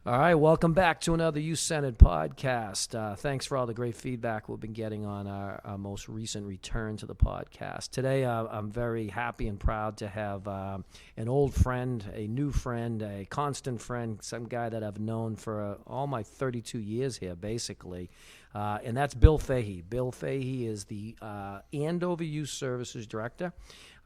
All right, welcome back to another Youth-Centered podcast. Thanks for all the great feedback we've been getting on our most recent return to the podcast. Today, I'm very happy and proud to have an old friend, a new friend, a constant friend, some guy that I've known for all my 32 years here, basically, and that's Bill Fahey. Bill Fahey is the Andover Youth Services Director.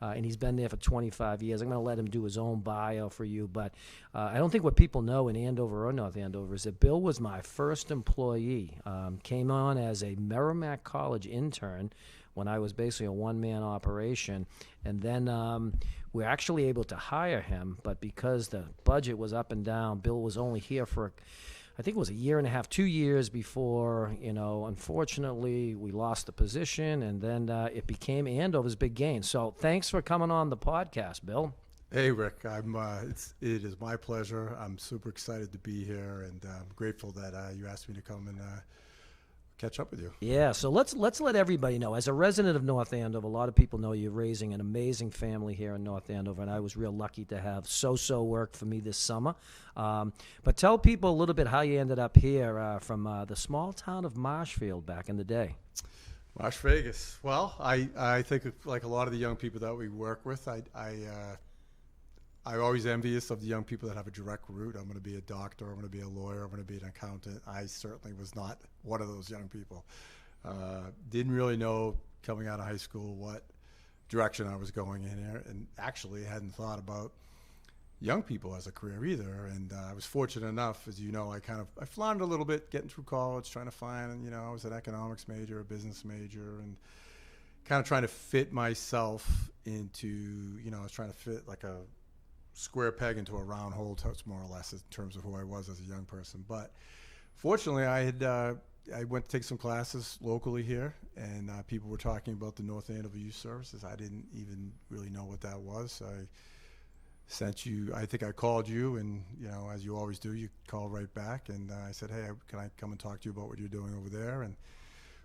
And he's been there for 25 years. I'm going to let him do his own bio for you, but I don't think what people know in Andover or North Andover is that Bill was my first employee. Came on as a Merrimack College intern when I was basically a one-man operation, and then we were actually able to hire him, but because the budget was up and down, Bill was only here for I think it was a year and a half, 2 years before, unfortunately we lost the position, and then it became Andover's big gain. So thanks for coming on the podcast, Bill. Hey, Rick. It is my pleasure. I'm super excited to be here, and I'm grateful that you asked me to come and catch up with you. Yeah, so let's let everybody know. As a resident of North Andover, a lot of people know you're raising an amazing family here in North Andover, and I was real lucky to have So work for me this summer. But tell people a little bit how you ended up here from the small town of Marshfield back in the day. Las Vegas. Well, I think like a lot of the young people that we work with, I'm always envious of the young people that have a direct route. I'm going to be a doctor. I'm going to be a lawyer. I'm going to be an accountant. I certainly was not one of those young people. Didn't really know coming out of high school what direction I was going in here, and actually hadn't thought about young people as a career either. And I was fortunate enough, as you know, I floundered a little bit getting through college, trying to find, I was an economics major, a business major, and kind of trying to fit myself into, I was trying to fit like a square peg into a round hole, more or less, in terms of who I was as a young person. But fortunately, I went to take some classes locally here, and people were talking about the North Andover Youth Services. I didn't even really know what that was. I sent you, I think I called you, and as you always do, you call right back, and I said, hey, can I come and talk to you about what you're doing over there? And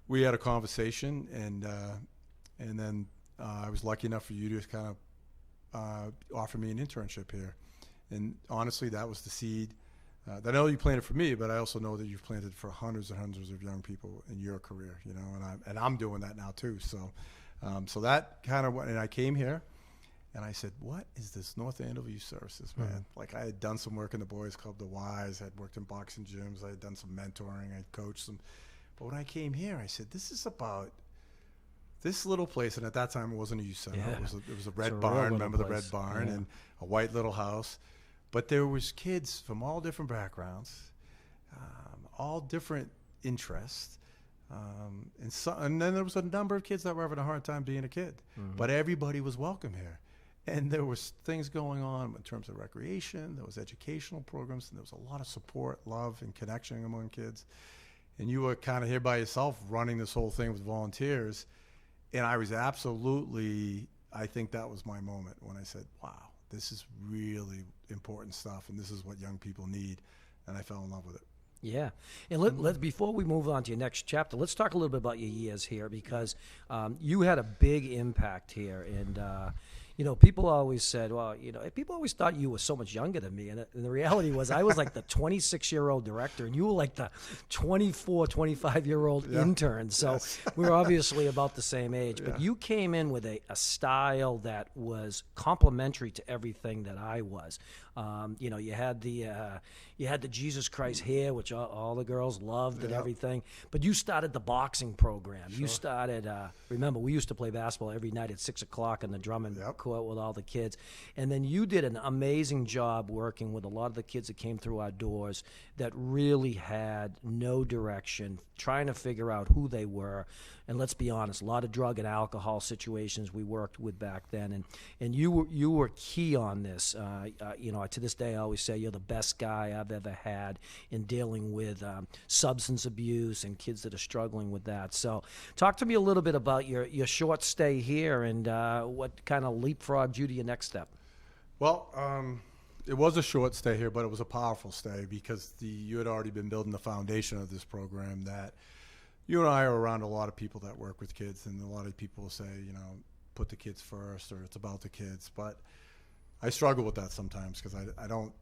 we had a conversation, and then I was lucky enough for you to kind of offer me an internship here. And honestly, that was the seed that I know you planted for me, but I also know that you've planted for hundreds and hundreds of young people in your career, and I'm doing that now too. So that kind of went, and I came here and I said, what is this North Andover Youth Services, man? Mm-hmm. Like, I had done some work in the boys club, the Y's, I had worked in boxing gyms, I had done some mentoring, I coached them. But when I came here, I said, this is about this little place, and at that time it wasn't a youth center. Yeah. It was a red barn. Remember the red barn, and a white little house. But there was kids from all different backgrounds, all different interests, and then there was a number of kids that were having a hard time being a kid. Mm-hmm. But everybody was welcome here, and there was things going on in terms of recreation. There was educational programs, and there was a lot of support, love, and connection among kids. And you were kind of here by yourself running this whole thing with volunteers. And I was absolutely, I think that was my moment when I said, wow, this is really important stuff, and this is what young people need. And I fell in love with it. Yeah. And let's before we move on to your next chapter, let's talk a little bit about your years here, because you had a big impact here. And, people always said, well, people always thought you were so much younger than me. And the reality was I was like the 26-year-old director, and you were like the 24, 25-year-old intern. So we were obviously about the same age. But you came in with a style that was complementary to everything that I was. You had the Jesus Christ hair, which all the girls loved and everything. But you started the boxing program. Sure. You started, remember, we used to play basketball every night at 6 o'clock in the Drummond court with all the kids. And then you did an amazing job working with a lot of the kids that came through our doors that really had no direction, trying to figure out who they were. And let's be honest, a lot of drug and alcohol situations we worked with back then. And you were key on this. To this day, I always say you're the best guy I've ever had in dealing with substance abuse and kids that are struggling with that. So talk to me a little bit about your short stay here and what kind of leapfrogged you to your next step. Well, it was a short stay here, but it was a powerful stay because you had already been building the foundation of this program. That you and I are around a lot of people that work with kids, and a lot of people say, put the kids first, or it's about the kids. But I struggle with that sometimes because I don't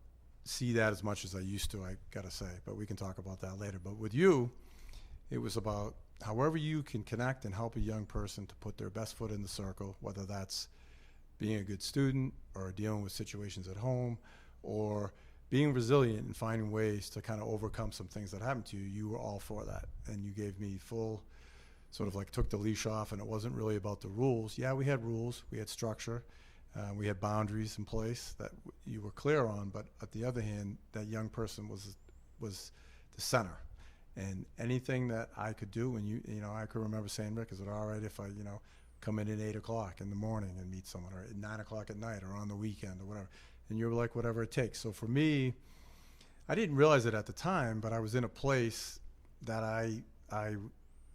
see that as much as I used to, I gotta say, but we can talk about that later. But with you, it was about however you can connect and help a young person to put their best foot in the circle, whether that's being a good student or dealing with situations at home or being resilient and finding ways to kind of overcome some things that happened to you. You were all for that, and you gave me full, sort of like took the leash off, and it wasn't really about the rules. Yeah, we had rules, we had structure, we had boundaries in place that you were clear on, but at the other hand, that young person was the center. And anything that I could do, and you know, I could remember saying, Rick, is it all right if I, come in at 8 o'clock in the morning and meet someone, or at 9 o'clock at night, or on the weekend, or whatever? And you were like, whatever it takes. So for me, I didn't realize it at the time, but I was in a place that I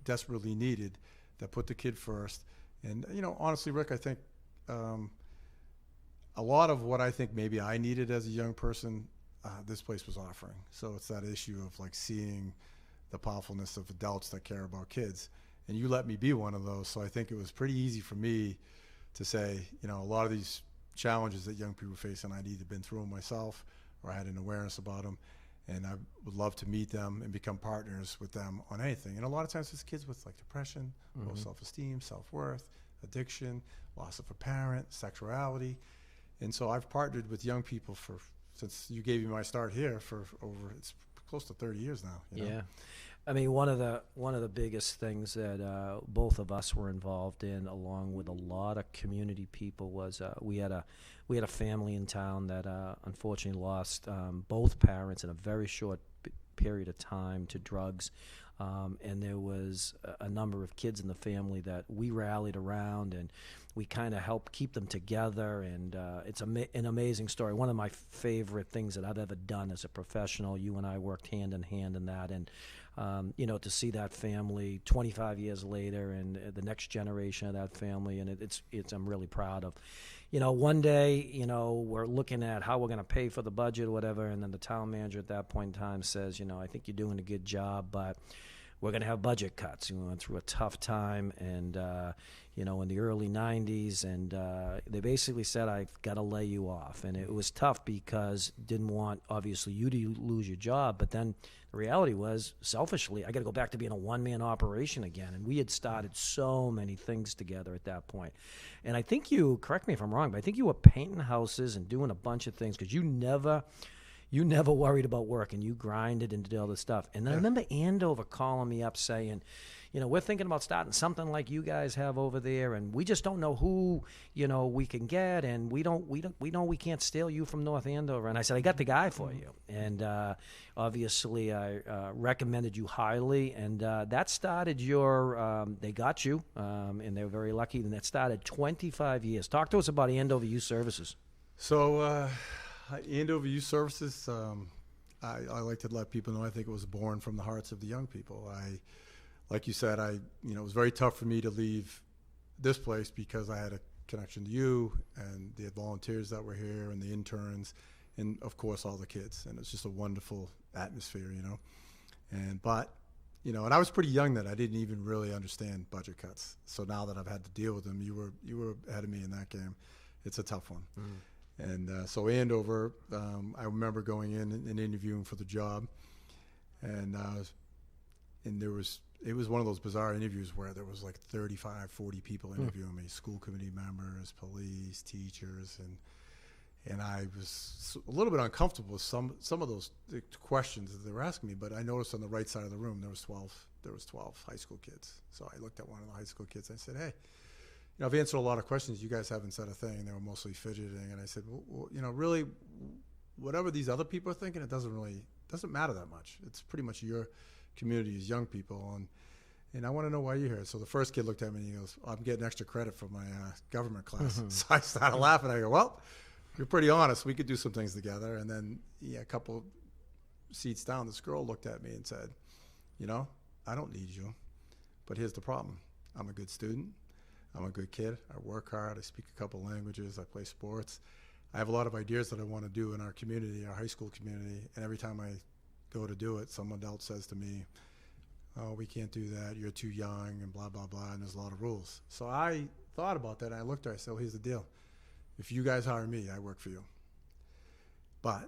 desperately needed, that put the kid first. And, honestly, Rick, I think a lot of what I think maybe I needed as a young person, this place was offering. So it's that issue of like seeing the powerfulness of adults that care about kids. And you let me be one of those. So I think it was pretty easy for me to say, a lot of these challenges that young people face, and I'd either been through them myself or I had an awareness about them. And I would love to meet them and become partners with them on anything. And a lot of times it's kids with like depression, low self-esteem, self-worth, addiction, loss of a parent, sexuality. And so I've partnered with young people since you gave me my start here for over, it's close to 30 years now. Yeah. I mean, one of the biggest things that both of us were involved in, along with a lot of community people, was we had a family in town that unfortunately lost both parents in a very short period of time to drugs, and there was a number of kids in the family that we rallied around, and we kind of helped keep them together. And it's an amazing story. One of my favorite things that I've ever done as a professional. You and I worked hand in hand in that, and to see that family 25 years later and the next generation of that family, and it's I'm really proud of. One day, we're looking at how we're going to pay for the budget or whatever, and then the town manager at that point in time says, I think you're doing a good job, but we're going to have budget cuts. We went through a tough time, and in the early 90s, and they basically said, I've got to lay you off. And it was tough because didn't want, obviously, you to lose your job, but then the reality was, selfishly, I got to go back to being a one-man operation again. And we had started so many things together at that point. And I think you, correct me if I'm wrong, but I think you were painting houses and doing a bunch of things because you never worried about work, and you grinded and did all this stuff. And then I remember Andover calling me up saying, we're thinking about starting something like you guys have over there, and we just don't know who, we can get, and we know we can't steal you from North Andover. And I said, I got the guy for you. And obviously I recommended you highly, and that started your, they got you, and they were very lucky, and that started 25 years. Talk to us about Andover Youth Services. So, Andover Youth Services, I like to let people know I think it was born from the hearts of the young people. Like you said, it was very tough for me to leave this place because I had a connection to you and the volunteers that were here and the interns and, of course, all the kids. And it's just a wonderful atmosphere, And I was pretty young then. I didn't even really understand budget cuts. So now that I've had to deal with them, you were ahead of me in that game. It's a tough one. And so Andover, I remember going in and interviewing for the job, and it was one of those bizarre interviews where there was like 35, 40 people interviewing me, school committee members, police, teachers, and I was a little bit uncomfortable with some of those questions that they were asking me. But I noticed on the right side of the room there was 12 high school kids. So I looked at one of the high school kids. And I said, hey. I've answered a lot of questions. You guys haven't said a thing. They were mostly fidgeting. And I said, well, really, whatever these other people are thinking, it doesn't matter that much. It's pretty much your community as young people. And I want to know why you're here. So the first kid looked at me and he goes, I'm getting extra credit for my government class. So I started laughing. I go, well, you're pretty honest. We could do some things together. And then a couple seats down, this girl looked at me and said, I don't need you. But here's the problem. I'm a good student. I'm a good kid. I work hard. I speak a couple languages. I play sports. I have a lot of ideas that I want to do in our community, our high school community. And every time I go to do it, someone else says to me, oh, we can't do that. You're too young and blah, blah, blah. And there's a lot of rules. So I thought about that. And I looked at her. I said, well, here's the deal. If you guys hire me, I work for you. But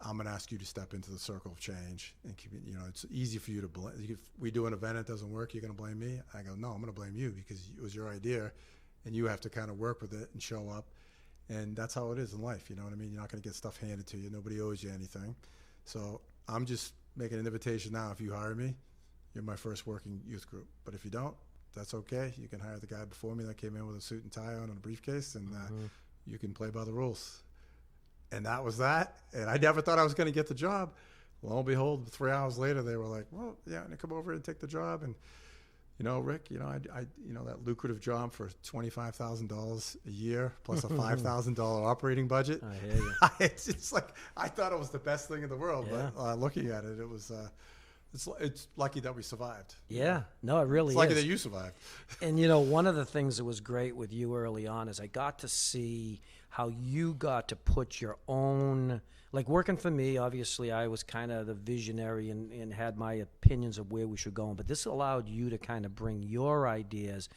I'm going to ask you to step into the circle of change and keep it, it's easy for you to blame. If we do an event, it doesn't work, you're going to blame me? I go, no, I'm going to blame you because it was your idea and you have to kind of work with it and show up. And that's how it is in life. You know what I mean? You're not going to get stuff handed to you. Nobody owes you anything. So I'm just making an invitation now. If you hire me, you're my first working youth group. But if you don't, that's okay. You can hire the guy before me that came in with a suit and tie on and a briefcase, and you can play by the rules. And that was that. And I never thought I was going to get the job. Lo and behold, 3 hours later, they were like, well, yeah, and come over and take the job. And, Rick, I that lucrative job for $25,000 a year plus a $5,000 operating budget. I hear you. It's like, I thought it was the best thing in the world. Yeah. But looking at it, it was, it's lucky that we survived. Yeah, no, it really It's lucky is. that you survived. And, one of the things that was great with you early on is I got to see how you got to put your own, like working for me, obviously I was kind of the visionary and had my opinions of where we should go. But this allowed you to kind of bring your ideas.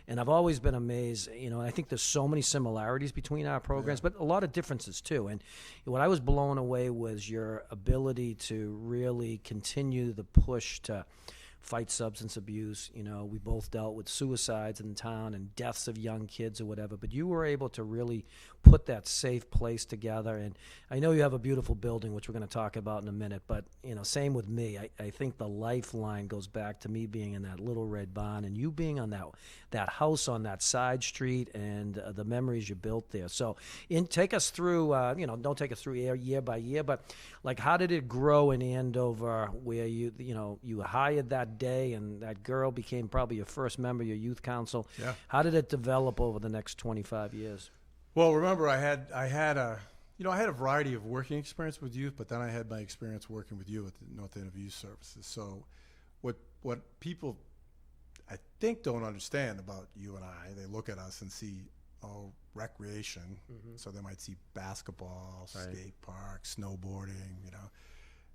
And I've always been amazed, and I think there's so many similarities between our programs, but a lot of differences too. And what I was blown away was your ability to really continue the push to fight substance abuse. We both dealt with suicides in town and deaths of young kids or whatever, but you were able to really put that safe place together. And I know you have a beautiful building, which we're going to talk about in a minute, but, same with me. I think the lifeline goes back to me being in that little red barn and you being on that house on that side street and the memories you built there. So take us through, don't take us through year by year, but like how did it grow in Andover where you hired that day and that girl became probably your first member of your youth council? Yeah. How did it develop over the next 25 years? Well, remember, I had a variety of working experience with youth, but then I had my experience working with you at the North Andover Youth Services. So what people, I think, don't understand about you and I, they look at us and see, recreation. Mm-hmm. So they might see basketball, right, skate park, snowboarding,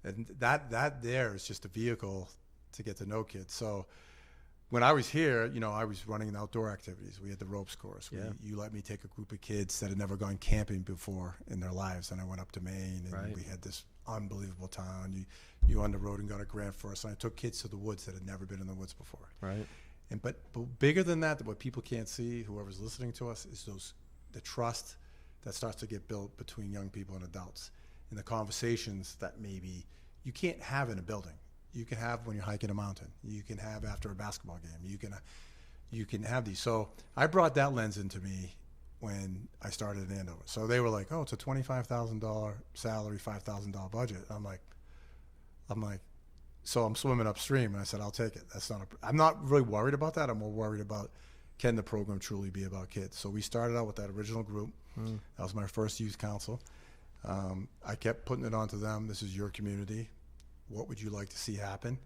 and that there is just a vehicle to get to know kids. So when I was here, I was running outdoor activities. We had the ropes course. Yeah. You let me take a group of kids that had never gone camping before in their lives, and I went up to Maine, and right, we had this unbelievable town. You on the road and got a grant for us, and I took kids to the woods that had never been in the woods before. Right. And but bigger than that, what people can't see, whoever's listening to us, is the trust that starts to get built between young people and adults, and the conversations that maybe you can't have in a building. You can have when you're hiking a mountain. You can have after a basketball game. You can have these. So I brought that lens into me when I started in Andover. So they were like, "Oh, it's a $25,000 salary, $5,000 budget." I'm like, so I'm swimming upstream, and I said, "I'll take it." I'm not really worried about that. I'm more worried about, can the program truly be about kids? So we started out with that original group. That was my first youth council. I kept putting it onto them. This is your community. What would you like to see happen?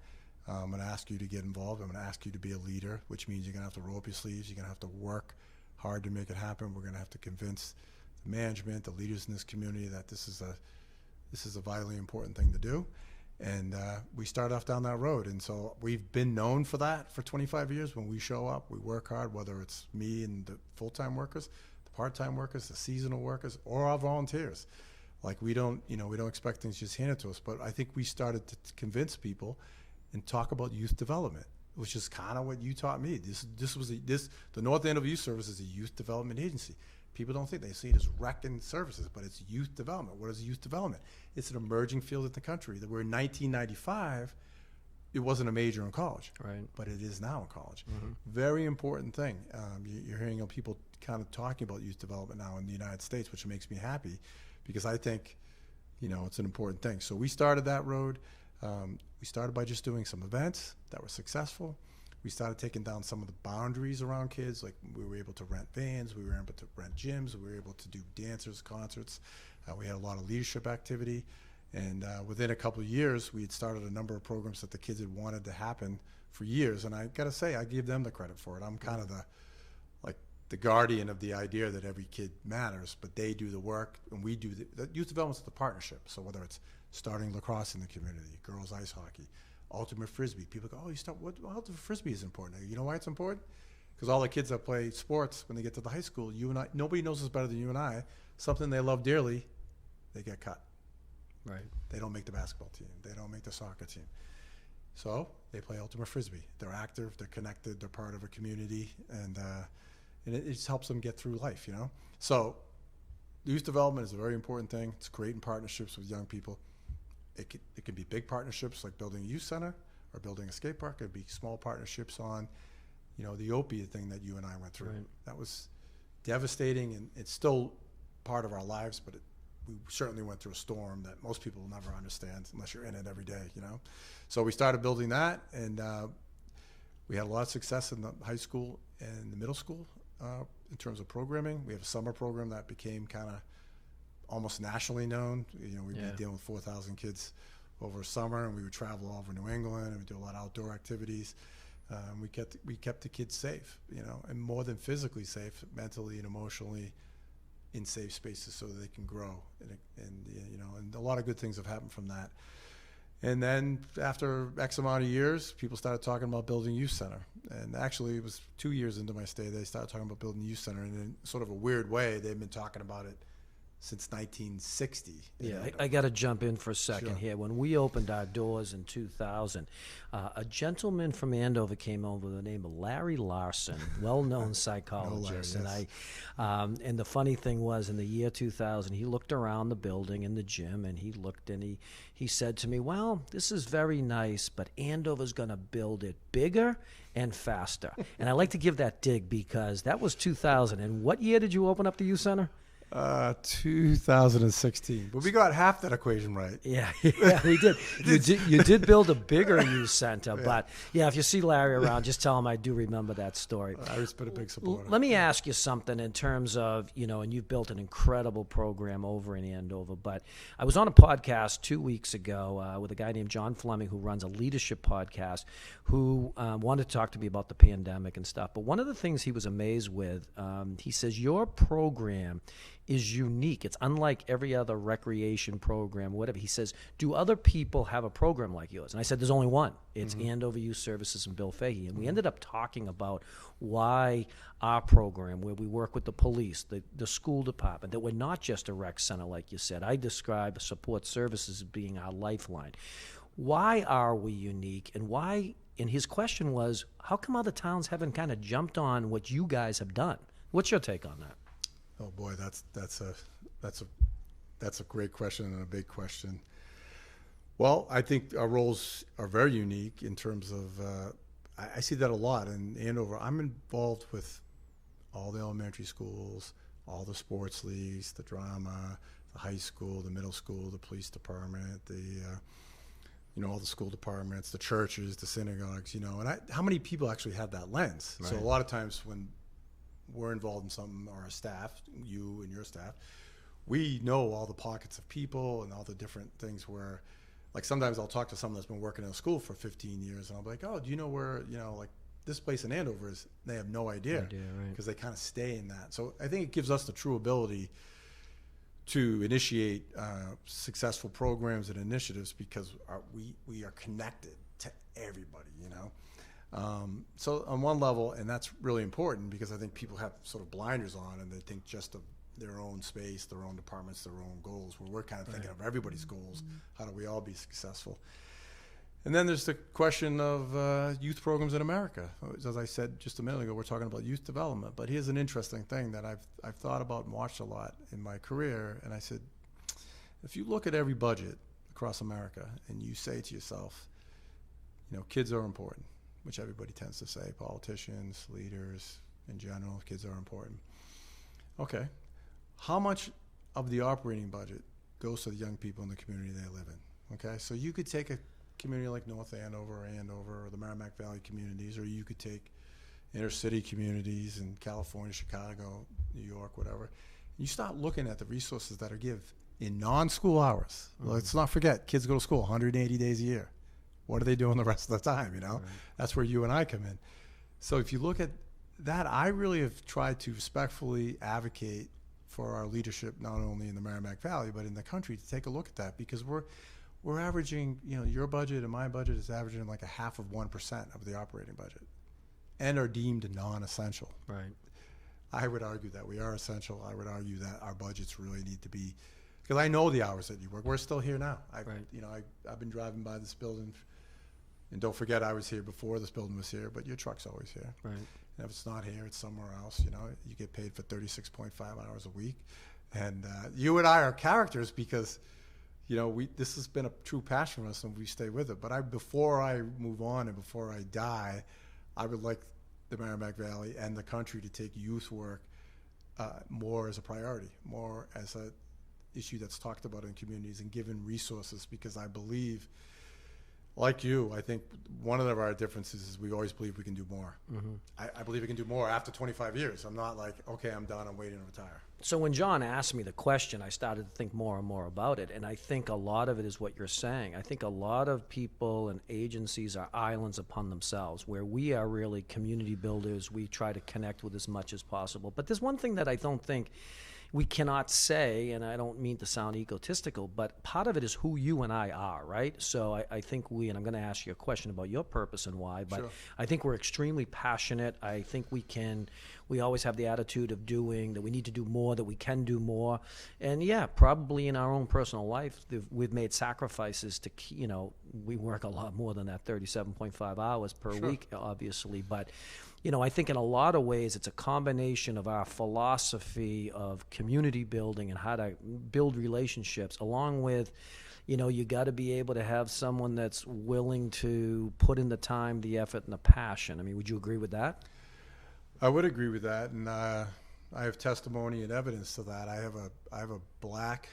I'm going to ask you to get involved. I'm going to ask you to be a leader, which means you're going to have to roll up your sleeves. You're going to have to work hard to make it happen. We're going to have to convince the management, the leaders in this community that this is a vitally important thing to do. And we start off down that road. And so we've been known for that for 25 years. When we show up, we work hard, whether it's me and the full-time workers, the part-time workers, the seasonal workers, or our volunteers. Like we don't expect things just handed to us. But I think we started to convince people and talk about youth development, which is kind of what you taught me. The North Andover Youth Service is a youth development agency. People don't think, they see it as rec and services, but it's youth development. What is youth development? It's an emerging field in the country. That we're in 1995, it wasn't a major in college, right, but it is now in college. Mm-hmm. Very important thing. You're hearing people kind of talking about youth development now in the United States, which makes me happy, because I think, it's an important thing. So we started that road. We started by just doing some events that were successful. We started taking down some of the boundaries around kids. Like we were able to rent vans, we were able to rent gyms, we were able to do dancers, concerts. We had a lot of leadership activity. And within a couple of years, we had started a number of programs that the kids had wanted to happen for years. And I got to say, I give them the credit for it. I'm kind of the guardian of the idea that every kid matters, but they do the work, and we do the youth development is the partnership. So whether it's starting lacrosse in the community, girls ice hockey, ultimate frisbee, people go, ultimate frisbee is important. You know why it's important? Because all the kids that play sports, when they get to the high school, you and I, nobody knows this better than you and I, something they love dearly, they get cut. Right. They don't make the basketball team. They don't make the soccer team. So they play ultimate frisbee. They're active. They're connected. They're part of a community, and it just helps them get through life. So youth development is a very important thing. It's great in partnerships with young people. It can be big partnerships like building a youth center or building a skate park. It could be small partnerships on, the opiate thing that you and I went through. Right. That was devastating, and it's still part of our lives, but we certainly went through a storm that most people will never understand unless you're in it every day, So we started building that, and we had a lot of success in the high school and the middle school in terms of programming. We have a summer program that became kind of almost nationally known. We'd be dealing with 4,000 kids over a summer, and we would travel all over New England, and we'd do a lot of outdoor activities. We kept the kids safe, and more than physically safe, mentally and emotionally in safe spaces so that they can grow. And a lot of good things have happened from that. And then after X amount of years, people started talking about building a youth center. And actually, it was 2 years into my stay, they started talking about building a youth center. And in sort of a weird way, they've been talking about it since 1960. Yeah, I got to jump in for a second Sure. here. When we opened our doors in 2000, a gentleman from Andover came over with the name of Larry Larson, well-known psychologist. Larry, And the funny thing was, in the year 2000, he looked around the building in the gym, and he looked and he said to me, "Well, this is very nice, but Andover's going to build it bigger and faster." And I like to give that dig because that was 2000. And what year did you open up the youth center? 2016, but we got half that equation right. Yeah, we did. You did build a bigger youth center, but if you see Larry around, just tell him I do remember that story. Larry's been a big supporter. Let me ask you something in terms of, and you've built an incredible program over in Andover, but I was on a podcast 2 weeks ago with a guy named John Fleming who runs a leadership podcast who wanted to talk to me about the pandemic and stuff. But one of the things he was amazed with, he says, your program is unique. It's unlike every other recreation program, whatever. He says, do other people have a program like yours? And I said, there's only one. It's Andover Youth Services and Bill Fahey. And we ended up talking about why our program, where we work with the police, the school department, that we're not just a rec center, like you said. I describe support services as being our lifeline. Why are we unique? And why, and his question was, how come other towns haven't kind of jumped on what you guys have done? What's your take on that? Oh boy, that's a great question and a big question. Well, I think our roles are very unique in terms of I see that a lot in Andover. I'm involved with all the elementary schools, all the sports leagues, the drama, the high school, the middle school, the police department, all the school departments, the churches, the synagogues. And how many people actually have that lens? Right. So a lot of times when we're involved in something, or our staff, you and your staff, we know all the pockets of people and all the different things where, like, sometimes I'll talk to someone that's been working in a school for 15 years and I'll be like, oh, do you know where, like this place in Andover is? They have no idea because they kind of stay in that. So I think it gives us the true ability to initiate successful programs and initiatives because we are connected to everybody, So on one level, and that's really important because I think people have sort of blinders on and they think just of their own space, their own departments, their own goals, where we're kind of thinking of everybody's goals. How do we all be successful? And then there's the question of youth programs in America. As I said just a minute ago, we're talking about youth development. But here's an interesting thing that I've thought about and watched a lot in my career. And I said, if you look at every budget across America and you say to yourself, kids are important, which everybody tends to say, politicians, leaders in general, kids are important. Okay, how much of the operating budget goes to the young people in the community they live in? Okay, so you could take a community like North Andover or the Merrimack Valley communities, or you could take inner city communities in California, Chicago, New York, whatever. You start looking at the resources that are given in non-school hours. Let's not forget, kids go to school 180 days a year. What are they doing the rest of the time, Right. That's where you and I come in. So if you look at that, I really have tried to respectfully advocate for our leadership, not only in the Merrimack Valley, but in the country, to take a look at that, because we're averaging, your budget and my budget is averaging like 0.5% of the operating budget and are deemed non-essential. Right. I would argue that we are essential. I would argue that our budgets really need to be, because I know the hours that you work. We're still here now. Right. I've been driving by this building, and don't forget I was here before this building was here, but your truck's always here. Right. And if it's not here, it's somewhere else. You get paid for 36.5 hours a week. And you and I are characters because, this has been a true passion for us, and we stay with it. But before I move on and before I die, I would like the Merrimack Valley and the country to take youth work more as a priority, more as a issue that's talked about in communities and given resources, because I believe, like you, I think one of our differences is we always believe we can do more. Mm-hmm. I believe we can do more after 25 years. I'm not like, okay, I'm done, I'm waiting to retire. So when John asked me the question, I started to think more and more about it, and I think a lot of it is what you're saying. I think a lot of people and agencies are islands upon themselves, where we are really community builders. We try to connect with as much as possible. But there's one thing that I don't think we cannot say, and I don't mean to sound egotistical, but part of it is who you and I are, right? So I think and I'm going to ask you a question about your purpose and why, but sure. I think we're extremely passionate. I think we always have the attitude of doing, that we need to do more, that we can do more. And yeah, probably in our own personal life, we've made sacrifices to, we work a lot more than that 37.5 hours per sure. week, obviously, but I think in a lot of ways it's a combination of our philosophy of community building and how to build relationships, along with, you got to be able to have someone that's willing to put in the time, the effort, and the passion. I mean, would you agree with that? I would agree with that, and I have testimony and evidence to that. I have a black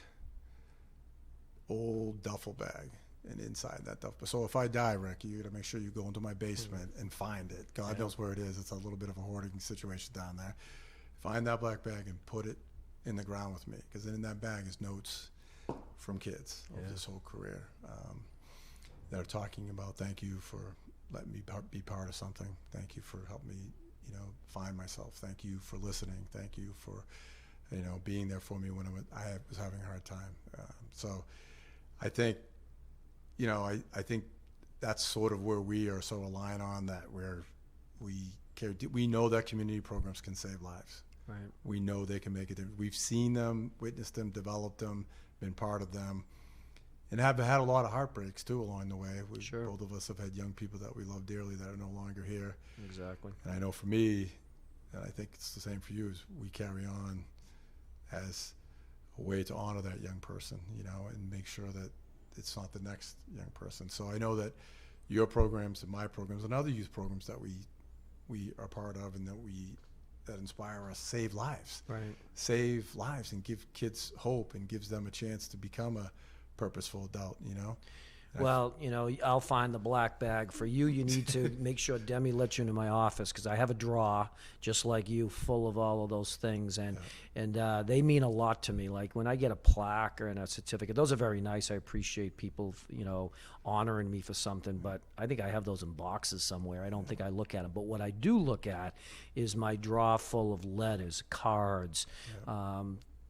old duffel bag. And inside that duffel. So if I die, Rick, you got to make sure you go into my basement and find it. God knows where it is. It's a little bit of a hoarding situation down there. Find that black bag and put it in the ground with me, because in that bag is notes from kids of this whole career that are talking about, thank you for letting me be part of something. Thank you for helping me, find myself. Thank you for listening. Thank you for, being there for me when I was having a hard time. So I think, I think that's sort of where we are so aligned on that, where we know that community programs can save lives. Right. We know they can make a difference. We've seen them, witnessed them, developed them, been part of them, and have had a lot of heartbreaks too along the way. Sure. Both of us have had young people that we love dearly that are no longer here. Exactly. And I know for me, and I think it's the same for you, is we carry on as a way to honor that young person, and make sure that it's not the next young person. So I know that your programs and my programs and other youth programs that we are part of and that inspire us save lives. Right. Save lives and give kids hope and gives them a chance to become a purposeful adult, Well, I'll find the black bag. For you, you need to make sure Demi lets you into my office, because I have a drawer, just like you, full of all of those things. And they mean a lot to me. Like when I get a plaque or a certificate, those are very nice. I appreciate people, honoring me for something. But I think I have those in boxes somewhere. I don't think I look at them. But what I do look at is my drawer full of letters, cards,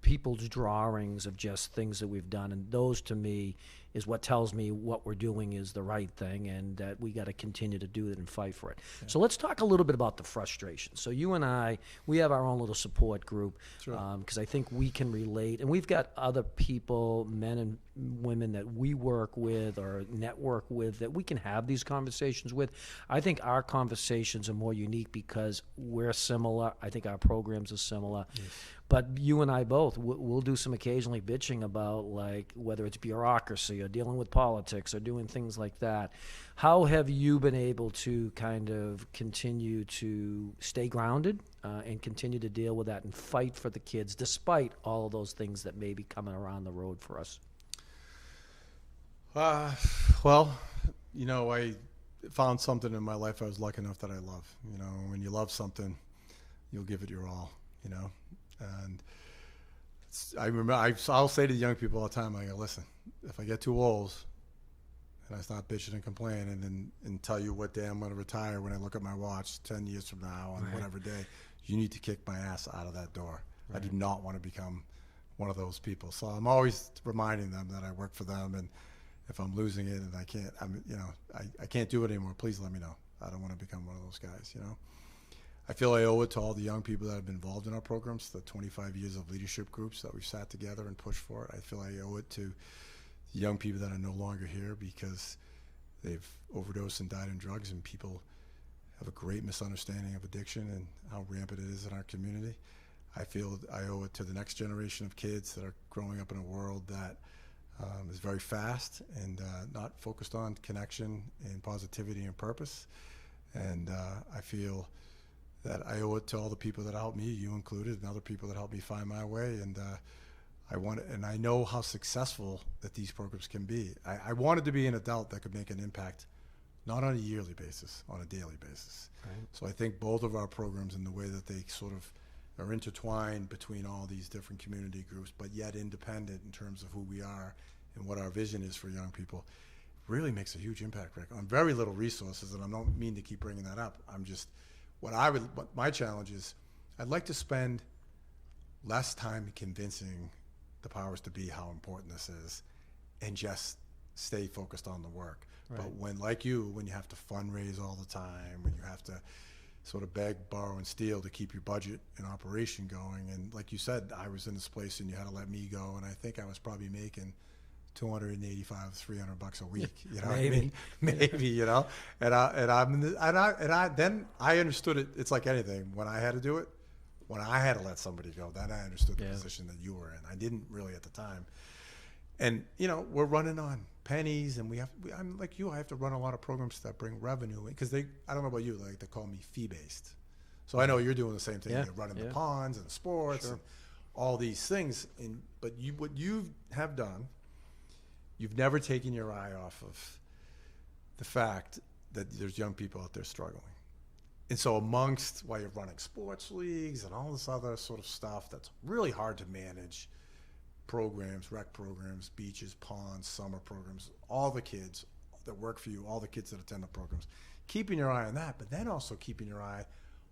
people's drawings of just things that we've done. And those, to me, is what tells me what we're doing is the right thing, and that we got to continue to do it and fight for it. Yeah. So let's talk a little bit about the frustration. So you and I, we have our own little support group, because I think we can relate, and we've got other people, men and women that we work with or network with that we can have these conversations with. I think our conversations are more unique because we're similar. I think our programs are similar. Yes. But you and I both, we'll do some occasionally bitching about, like, whether it's bureaucracy or dealing with politics or doing things like that. How have you been able to kind of continue to stay grounded and continue to deal with that and fight for the kids despite all of those things that may be coming around the road for us? Well, I found something in my life I was lucky enough that I love. When you love something, you'll give it your all, And I remember, I'll say to the young people all the time, I go, listen, if I get too old and I start bitching and complaining and tell you what day I'm going to retire when I look at my watch 10 years from now on whatever day, you need to kick my ass out of that door. Right. I do not want to become one of those people. So I'm always reminding them that I work for them, and if I'm losing it and I can't do it anymore, please let me know. I don't want to become one of those guys, I feel I owe it to all the young people that have been involved in our programs, the 25 years of leadership groups that we've sat together and pushed for it. I feel I owe it to the young people that are no longer here because they've overdosed and died in drugs, and people have a great misunderstanding of addiction and how rampant it is in our community. I feel I owe it to the next generation of kids that are growing up in a world that is very fast and not focused on connection and positivity and purpose. And I feel that I owe it to all the people that helped me, you included, and other people that helped me find my way. And I know how successful that these programs can be. I wanted to be an adult that could make an impact, not on a yearly basis, on a daily basis. Right. So I think both of our programs, in the way that they sort of are intertwined between all these different community groups, but yet independent in terms of who we are and what our vision is for young people, really makes a huge impact, Rick, on very little resources. And I don't mean to keep bringing that up. I'm just, what my challenge is, I'd like to spend less time convincing the powers to be how important this is and just stay focused on the work. Right. But when you have to fundraise all the time, when you have to sort of beg, borrow, and steal to keep your budget and operation going, and like you said, I was in this place and you had to let me go, and I think I was probably making $285, $300 a week, you know. Maybe. I mean? Maybe, you know. Then I understood it. It's like anything. When I had to do it, when I had to let somebody go, then I understood the position that you were in. I didn't really at the time. And you know, we're running on pennies, and I'm like you. I have to run a lot of programs that bring revenue because I don't know about you, like they call me fee based. So I know you're doing the same thing. You're running the ponds and the sports and all these things. But what you have done, you've never taken your eye off of the fact that there's young people out there struggling. And so amongst, while you're running sports leagues and all this other sort of stuff that's really hard to manage, programs, rec programs, beaches, ponds, summer programs, all the kids that work for you, all the kids that attend the programs, keeping your eye on that, but then also keeping your eye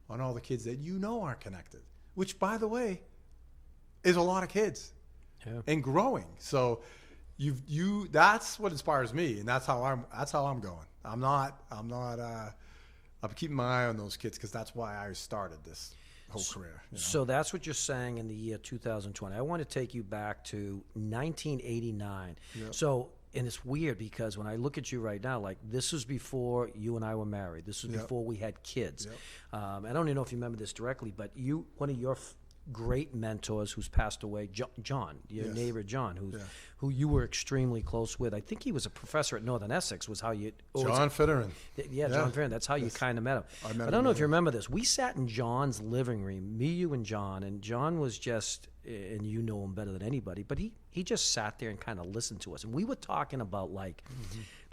on all the kids that you know aren't connected, which, by the way, is a lot of kids and growing. So that's what inspires me, and that's how I'm going. I'm keeping my eye on those kids because that's why I started this whole career. You know? So that's what you're saying in the year 2020. I want to take you back to 1989. Yep. So, and it's weird because when I look at you right now, like this was before you and I were married. This was before we had kids. Yep. I don't even know if you remember this directly, but one of your great mentors who's passed away, John, your neighbor John, who you were extremely close with. I think he was a professor at Northern Essex. Was how you John Fitterin. John Fitterin. That's how you kind of met him. I don't know if you remember this. We sat in John's living room, me, you, and John was just, and you know him better than anybody, but he just sat there and kind of listened to us, and we were talking about like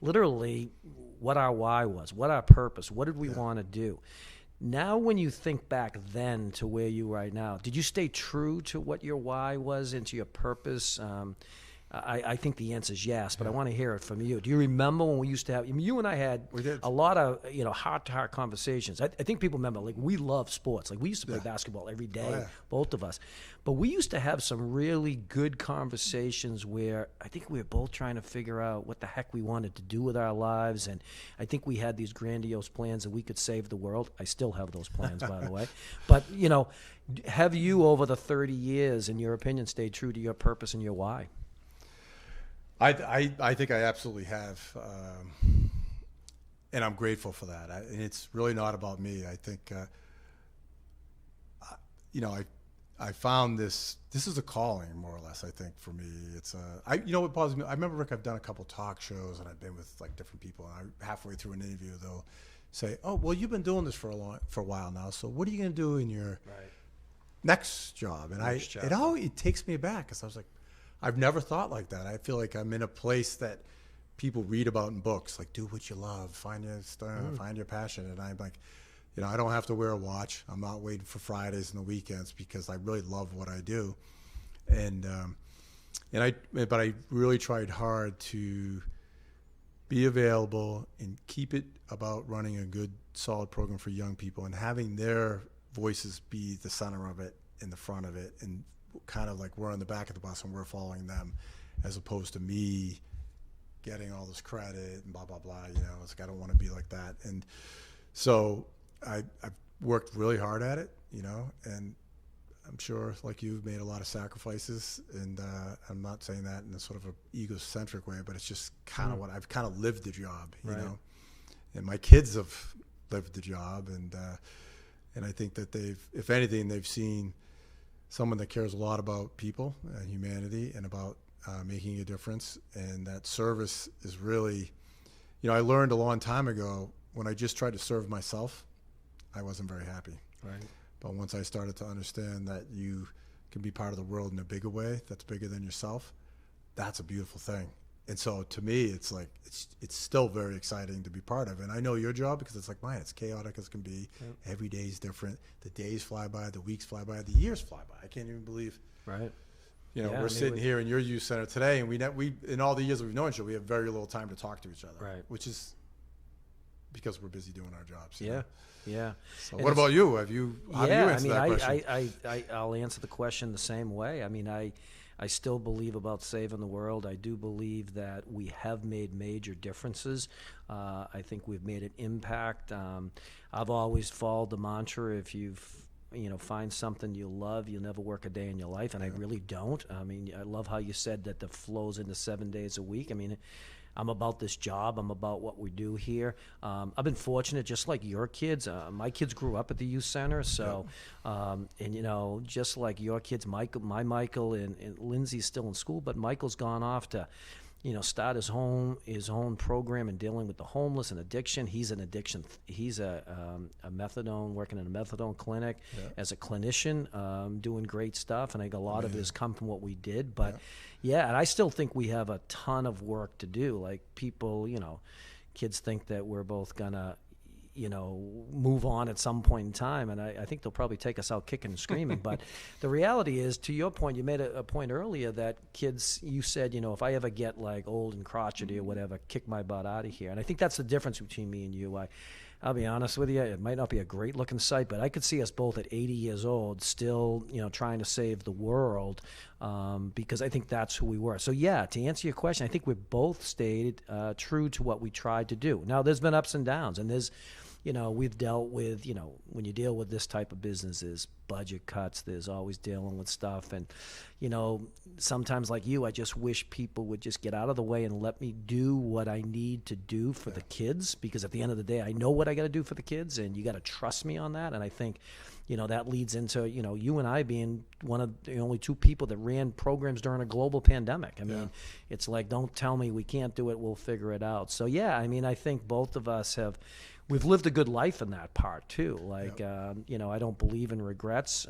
literally what our why was, what our purpose, what did we want to do. Now, when you think back then to where you are right now, did you stay true to what your why was and to your purpose? I think the answer is yes, but I want to hear it from you. Do you remember when we used to have, you and I had a lot of, heart-to-heart conversations. I think people remember, like, we love sports. Like, we used to play basketball every day, both of us. But we used to have some really good conversations where I think we were both trying to figure out what the heck we wanted to do with our lives. And I think we had these grandiose plans that we could save the world. I still have those plans, by the way. But, have you, over the 30 years, in your opinion, stayed true to your purpose and your why? I think I absolutely have, and I'm grateful for that. And it's really not about me. I think, I found this is a calling, more or less, I think, for me. It's what bothers me, I remember, Rick, I've done a couple talk shows, and I've been with, like, different people, and halfway through an interview, they'll say, oh, well, you've been doing this for a while now, so what are you going to do in your next job? And it takes me back, because I was like, I've never thought like that. I feel like I'm in a place that people read about in books, like do what you love, find your passion. And I'm like, I don't have to wear a watch. I'm not waiting for Fridays and the weekends because I really love what I do. But I really tried hard to be available and keep it about running a good, solid program for young people and having their voices be the center of it, in the front of it, and kind of like we're on the back of the bus and we're following them, as opposed to me getting all this credit and blah, blah, blah. It's like, I don't want to be like that. And so worked really hard at it, and I'm sure, like you've made a lot of sacrifices, and I'm not saying that in a sort of a egocentric way, but it's just kind of what I've kind of lived the job, you know, and my kids have lived the job, and I think that if anything, they've seen someone that cares a lot about people and humanity and about making a difference, and that service is really, I learned a long time ago when I just tried to serve myself, I wasn't very happy. Right. But once I started to understand that you can be part of the world in a bigger way, that's bigger than yourself, that's a beautiful thing. And so to me, it's like it's still very exciting to be part of. And I know your job because it's like mine. It's chaotic as can be. Yep. Every day is different. The days fly by, the weeks fly by, the years fly by. I can't even believe. Right. We're sitting here in your youth center today, and we in all the years we've known each other, we have very little time to talk to each other. Right. Which is because we're busy doing our jobs. Yeah. Yeah. So what about you? How do you answer that question? I'll answer the question the same way. I mean, I still believe about saving the world. I do believe that we have made major differences. I think we've made an impact. I've always followed the mantra, if find something you love, you'll never work a day in your life, and I really don't. I mean, I love how you said that the flow's into 7 days a week. I mean, I'm about this job. I'm about what we do here. I've been fortunate, just like your kids. My kids grew up at the youth center, so and just like your kids, Michael and Lindsay's still in school, but Michael's gone off to, start his own program in dealing with the homeless and addiction. He's an addiction. He's a methadone, working in a methadone clinic as a clinician, doing great stuff. And I think a lot of it has come from what we did, but. Yeah, and I still think we have a ton of work to do. Like people, kids think that we're both gonna, move on at some point in time, and I think they'll probably take us out kicking and screaming. But the reality is, to your point, you made a point earlier that kids, you said, if I ever get like old and crotchety or whatever, kick my butt out of here. And I think that's the difference between me and you. I'll be honest with you, it might not be a great looking sight, but I could see us both at 80 years old still, trying to save the world, because I think that's who we were. So yeah, to answer your question, I think we've both stayed true to what we tried to do. Now there's been ups and downs, and there's, we've dealt with, when you deal with this type of businesses, budget cuts, there's always dealing with stuff. And, sometimes like you, I just wish people would just get out of the way and let me do what I need to do for the kids, because at the end of the day, I know what I got to do for the kids, and you got to trust me on that. And I think, that leads into, you and I being one of the only two people that ran programs during a global pandemic. I mean, it's like, don't tell me we can't do it, we'll figure it out. So yeah, I mean, I think both of us we've lived a good life in that part too. Like, I don't believe in regrets.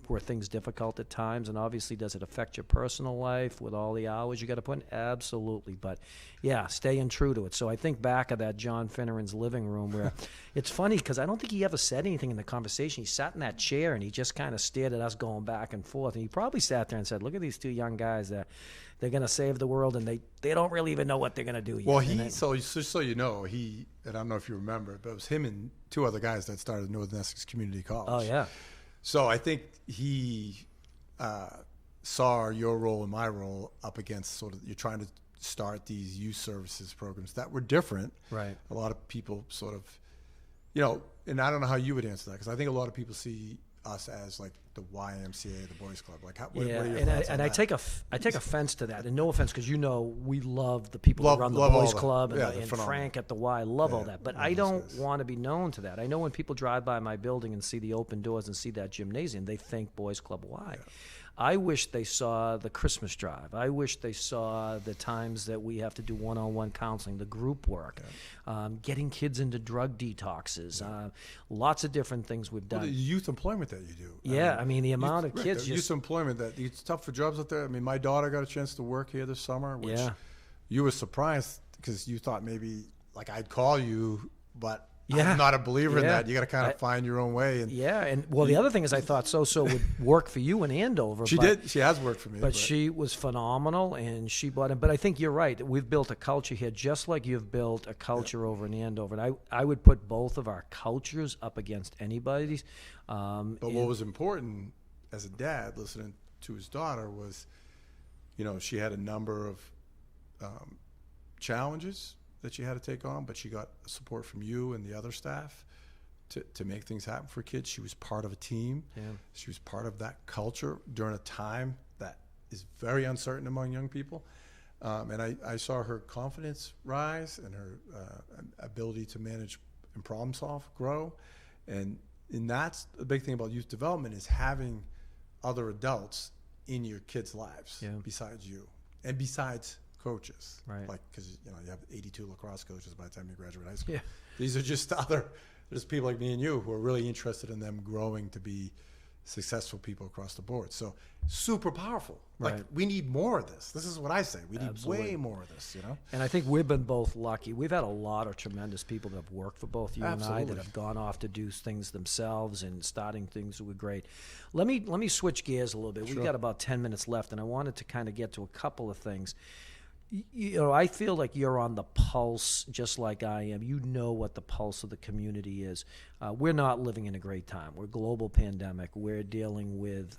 Were things difficult at times, and obviously does it affect your personal life with all the hours you got to put in? Absolutely. But yeah, staying true to it. So I think back of that John Finneran's living room where it's funny because I don't think he ever said anything in the conversation. He sat in that chair and he just kind of stared at us going back and forth, and he probably sat there and said, look at these two young guys that they're going to save the world, and they don't really even know what they're going to do yet. Well, so just so you know, and I don't know if you remember, but it was him and two other guys that started Northern Essex Community College. Oh yeah. So I think he saw your role and my role up against sort of, you're trying to start these youth services programs that were different. Right. A lot of people sort of, and I don't know how you would answer that, because I think a lot of people see us as like the YMCA, the Boys Club. Like, what are your thoughts on that? I take offense to that, and no offense, because we love the people that run the Boys Club and Frank at the Y. Love all that, but I don't want to be known to that. I know when people drive by my building and see the open doors and see that gymnasium, they think Boys Club Y. Yeah. I wish they saw the Christmas drive. I wish they saw the times that we have to do one-on-one counseling, the group work, getting kids into drug detoxes, lots of different things we've done. Well, the youth employment that you do. Yeah, I mean the amount of kids. Youth employment, it's tough for jobs out there. I mean, my daughter got a chance to work here this summer, which you were surprised because you thought maybe like I'd call you, but I'm not a believer in that. You got to kind of find your own way. And the other thing is I thought So would work for you in Andover. She did. She has worked for me. But she was phenomenal, and she bought it. But I think you're right. We've built a culture here, just like you've built a culture over in Andover. And I would put both of our cultures up against anybody's. But what was important as a dad, listening to his daughter, was, she had a number of challenges that she had to take on, but she got support from you and the other staff. to make things happen for kids. She was part of a team. Yeah. She was part of that culture during a time that is very uncertain among young people. And I saw her confidence rise and her ability to manage and problem solve grow. And that's the big thing about youth development, is having other adults in your kids' lives besides you and besides coaches. Right. Like, because you have 82 lacrosse coaches by the time you graduate high school. Yeah. These are just there's people like me and you who are really interested in them growing to be successful people across the board. So super powerful. Like, Right. we need more of this. This is what I say. We need Absolutely. way more of this, And I think we've been both lucky. We've had a lot of tremendous people that have worked for both you and I, Absolutely. that have gone off to do things themselves and starting things that were great. Let me switch gears a little bit. Sure. We've got about 10 minutes left, and I wanted to kind of get to a couple of things. I feel like you're on the pulse just like I am. You know what the pulse of the community is. We're not living in a great time. We're a global pandemic. We're dealing with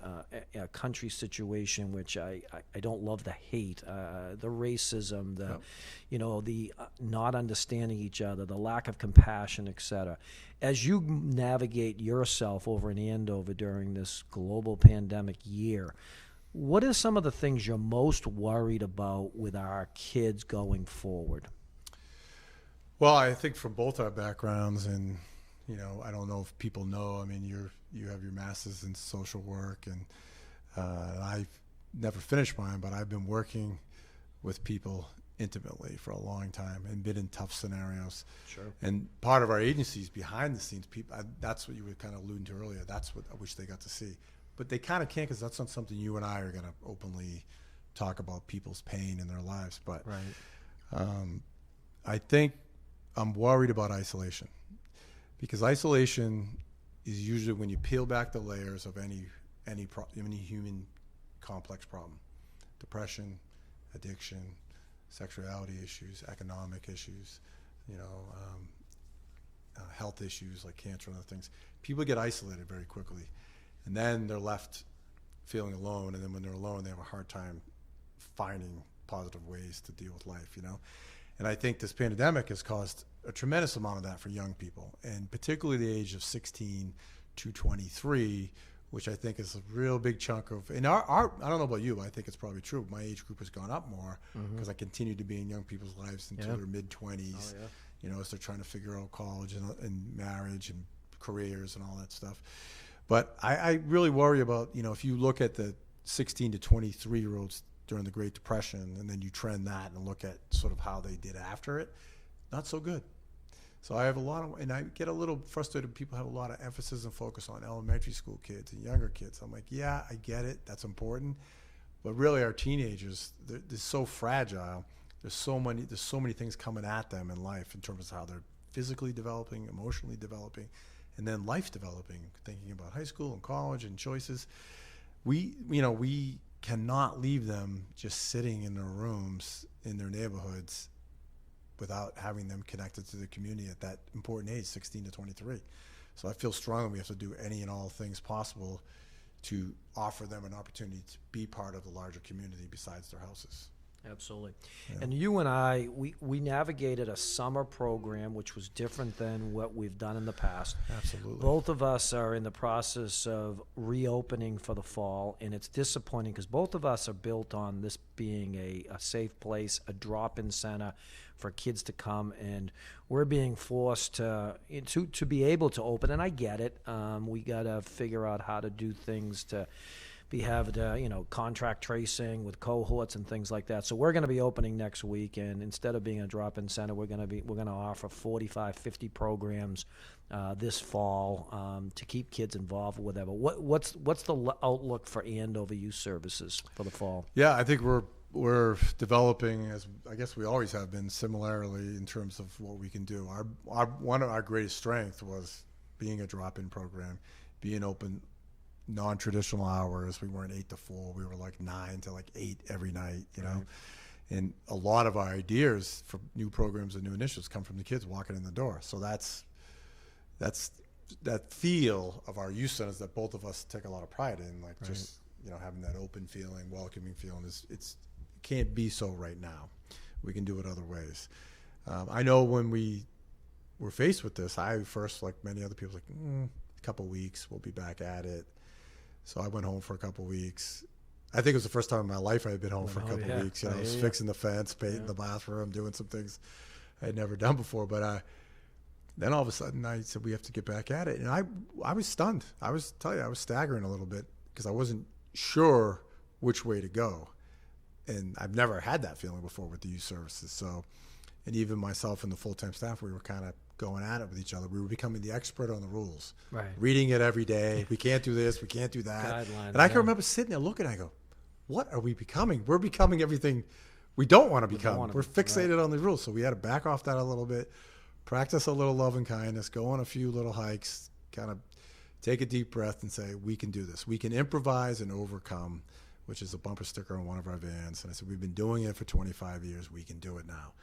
a country situation which I don't love the hate, the racism, the not understanding each other, the lack of compassion, etc. As you navigate yourself over in Andover during this global pandemic year, what are some of the things you're most worried about with our kids going forward? Well, I think from both our backgrounds, and I don't know if people know. I mean, you have your masters in social work, and I've never finished mine, but I've been working with people intimately for a long time and been in tough scenarios. Sure. And part of our agencies behind the scenes, people. That's what you were kind of alluding to earlier. That's what I wish they got to see. But they kind of can't, because that's not something you and I are going to openly talk about, people's pain in their lives. But Right. I think I'm worried about isolation, because isolation is usually when you peel back the layers of any human complex problem: depression, addiction, sexuality issues, economic issues, health issues like cancer and other things. People get isolated very quickly. And then they're left feeling alone. And then when they're alone, they have a hard time finding positive ways to deal with life, And I think this pandemic has caused a tremendous amount of that for young people, and particularly the age of 16 to 23, which I think is a real big chunk of, and our I don't know about you, but I think it's probably true. My age group has gone up more because I continue to be in young people's lives until their mid-20s, as they're trying to figure out college and marriage and careers and all that stuff. But I really worry about, if you look at the 16 to 23-year-olds during the Great Depression, and then you trend that and look at sort of how they did after it, not so good. So I have and I get a little frustrated when people have a lot of emphasis and focus on elementary school kids and younger kids. I'm like, yeah, I get it. That's important. But really our teenagers, they're so fragile. There's so many things coming at them in life in terms of how they're physically developing, emotionally developing, and then life developing, thinking about high school and college and choices. We cannot leave them just sitting in their rooms in their neighborhoods without having them connected to the community at that important age, 16 to 23. So I feel strongly we have to do any and all things possible to offer them an opportunity to be part of the larger community besides their houses. Absolutely. Yeah. And you and I, we navigated a summer program which was different than what we've done in the past. Absolutely. Both of us are in the process of reopening for the fall, and it's disappointing because both of us are built on this being a safe place, a drop-in center for kids to come, and we're being forced to be able to open, and I get it. We got to figure out how to do things to have contract tracing with cohorts and things like that. So we're going to be opening next week, and instead of being a drop-in center, we're going to offer 45, 50 programs this fall to keep kids involved or whatever. What's the outlook for Andover Youth Services for the fall? Yeah, I think we're developing, as I guess we always have been, similarly in terms of what we can do. One of our greatest strengths was being a drop-in program, being open non-traditional hours. We weren't 8 to 4. We were like 9 to like 8 every night, you know. And a lot of our ideas for new programs and new initiatives come from the kids walking in the door. So that's that feel of our youth centers that both of us take a lot of pride in, like just having that open feeling, welcoming feeling. It can't be so right now. We can do it other ways. I know when we we're faced with this, I first, like many other people, a couple weeks, we'll be back at it. So I went home for a couple weeks. I think it was the first time in my life I had been home for a couple weeks. I was fixing the fence, painting the bathroom, doing some things I had never done before. But then all of a sudden I said, we have to get back at it. And I was stunned. I was staggering a little bit because I wasn't sure which way to go. And I've never had that feeling before with the youth services. So, and even myself and the full-time staff, we were kind of going at it with each other. We were becoming the expert on the rules. Right. Reading it every day. We can't do this. We can't do that. Guidelines, and I can remember sitting there looking, I go, what are we becoming? We're becoming everything we don't want to become. We're fixated on the rules. So we had to back off that a little bit, practice a little love and kindness, go on a few little hikes, kind of take a deep breath and say, we can do this. We can improvise and overcome, which is a bumper sticker on one of our vans. And I said, we've been doing it for 25 years. We can do it now.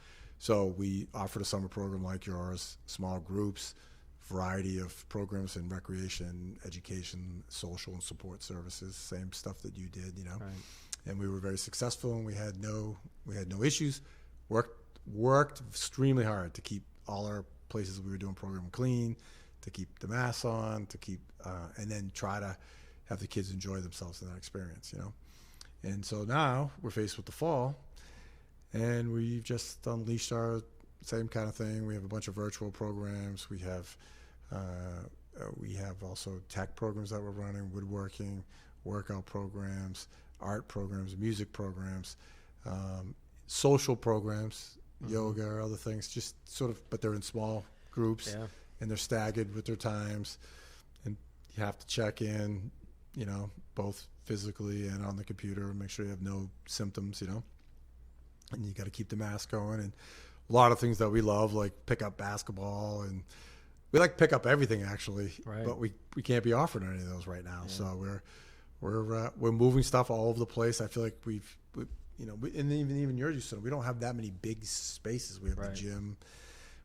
So we offered a summer program like yours, small groups, variety of programs in recreation, education, social and support services, same stuff that you did, you know. Right. And we were very successful, and we had no issues. Worked extremely hard to keep all our places we were doing program clean, to keep the masks on, to keep and then try to have the kids enjoy themselves in that experience, you know. And so now we're faced with the fall, and we've just unleashed our same kind of thing. We have a bunch of virtual programs. We have also tech programs that we're running, woodworking, workout programs, art programs, music programs, social programs, yoga or other things, just sort of, but they're in small groups and they're staggered with their times. And you have to check in, you know, both physically and on the computer and make sure you have no symptoms, you know, and you got to keep the mask going. And a lot of things that we love, like pick up basketball, and we like pick up everything actually, but we can't be offering any of those right now. So we're moving stuff all over the place. I feel like we've you know, and even yours, you said we don't have that many big spaces. We have the gym,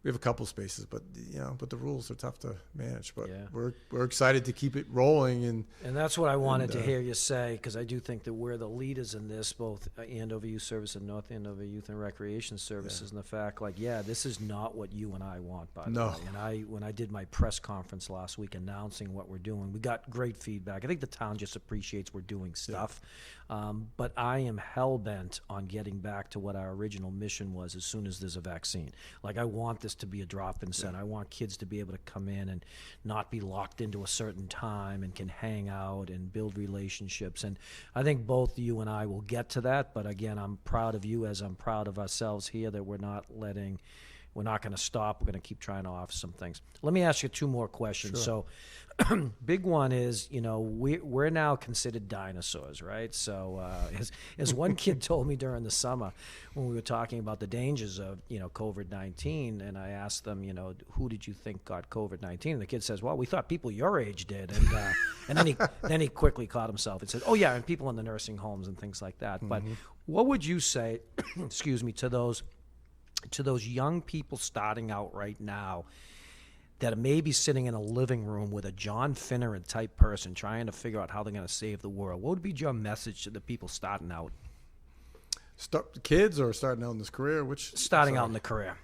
we have a couple spaces, but you know, but the rules are tough to manage. But we're excited to keep it rolling, and that's what I wanted to hear you say, because I do think that we're the leaders in this, both Andover Youth Service and North Andover Youth and Recreation Services, and the fact, like, this is not what you and I want, by the way. And when I did my press conference last week announcing what we're doing, we got great feedback. I think the town just appreciates we're doing stuff. But I am hell-bent on getting back to what our original mission was as soon as there's a vaccine. Like, I want this to be a drop-in center. I want kids to be able to come in and not be locked into a certain time and can hang out and build relationships. And I think both you and I will get to that. But, again, I'm proud of you as I'm proud of ourselves here that we're not going to stop. We're going to keep trying to offer some things. Let me ask you two more questions. Sure. So big one is, you know, we're now considered dinosaurs, right? So as one kid told me during the summer when we were talking about the dangers of, you know, COVID-19, and I asked them, you know, who did you think got COVID-19? And the kid says, well, we thought people your age did. And then he quickly caught himself and said, oh, yeah, and people in the nursing homes and things like that. But what would you say, excuse me, to those young people starting out right now that are maybe sitting in a living room with a John Finneran type person trying to figure out how they're going to save the world? What would be your message to the people starting out? Kids or starting out in this career? Starting out in the career.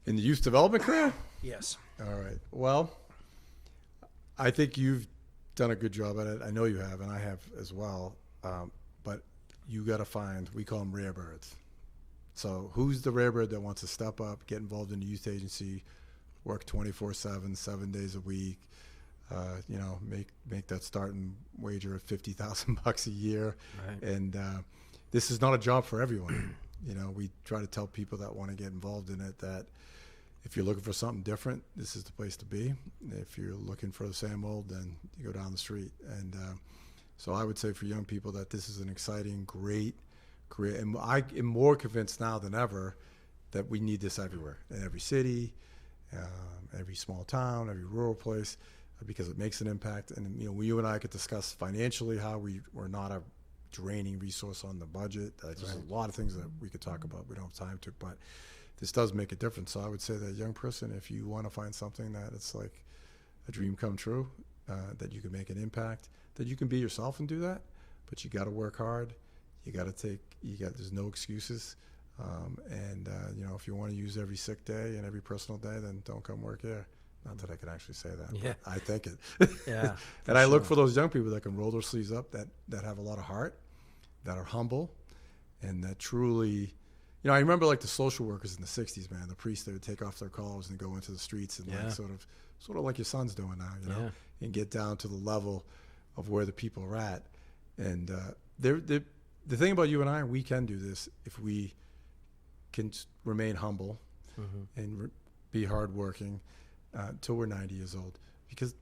In the youth development career? Yes. All right. Well, I think you've done a good job at it. I know you have, and I have as well. But you got to find, we call them rare birds. So who's the rare bird that wants to step up, get involved in the youth agency, work 24/7, 7 days a week, you know, make that starting wager of $50,000 a year. Right. And this is not a job for everyone. You know, we try to tell people that want to get involved in it that if you're looking for something different, this is the place to be. If you're looking for the same old, then you go down the street. And so I would say for young people that this is an exciting, great career. And I am more convinced now than ever that we need this everywhere, in every city, every small town, every rural place, because it makes an impact. And, you know, you and I could discuss financially how we're not a draining resource on the budget. There's a lot of things that we could talk about. We don't have time to, but this does make a difference. So I would say that young person, if you want to find something that it's like a dream come true, that you can make an impact, that you can be yourself and do that, but you got to work hard. There's no excuses. If you want to use every sick day and every personal day, then don't come work here. Not that I can actually say that, Yeah. but I think it. Yeah. And I look for those young people that can roll their sleeves up, that have a lot of heart, that are humble, and that truly, I remember like the social workers in the 60s, man, the priests, they would take off their collars and go into the streets and like sort of like your son's doing now, and get down to the level of where the people are at. And the thing about you and I, we can do this if we can remain humble and be hardworking till we're 90 years old. Because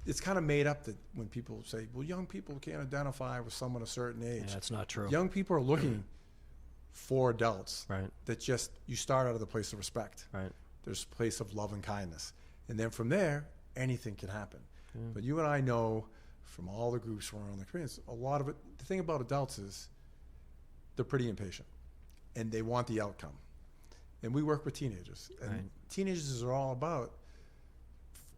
it's kind of made up that when people say, well, young people can't identify with someone a certain age. Yeah, that's not true. Young people are looking for adults Right. that you start out of the place of respect. Right. There's a place of love and kindness. And then from there, anything can happen. But you and I know from all the groups around the community, a lot of it, the thing about adults is they're pretty impatient and they want the outcome. And we work with teenagers. And teenagers are all about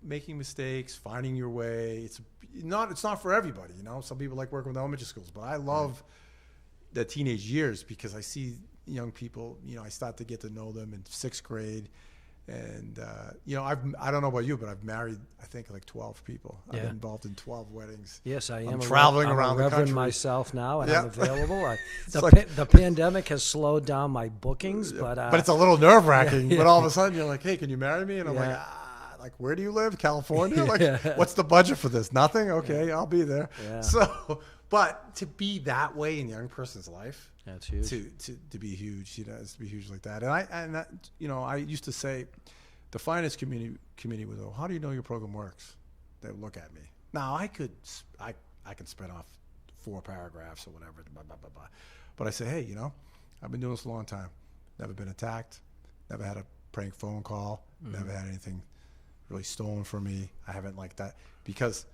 making mistakes, finding your way. It's not for everybody, Some people like working with elementary schools, but I love the teenage years because I see young people, I start to get to know them in 6th grade. And, I don't know about you, but I've married, I think, like 12 people. Yeah. I've been involved in 12 weddings. Yes, I am. I'm traveling I'm around a the reverend country myself now, and I'm available. The pandemic has slowed down my bookings, but it's a little nerve-wracking. But all of a sudden, you're like, hey, can you marry me? And I'm like, where do you live? California? Like, what's the budget for this? Nothing? Okay, I'll be there. Yeah. So, but to be that way in a young person's life, that's huge. To be huge, is to be huge like that. I used to say, the finance committee would go, how do you know your program works? They would look at me. Now I can spin off 4 paragraphs or whatever, blah, blah, blah, blah. But I say, hey, I've been doing this a long time. Never been attacked. Never had a prank phone call. Never had anything really stolen from me. I haven't like that because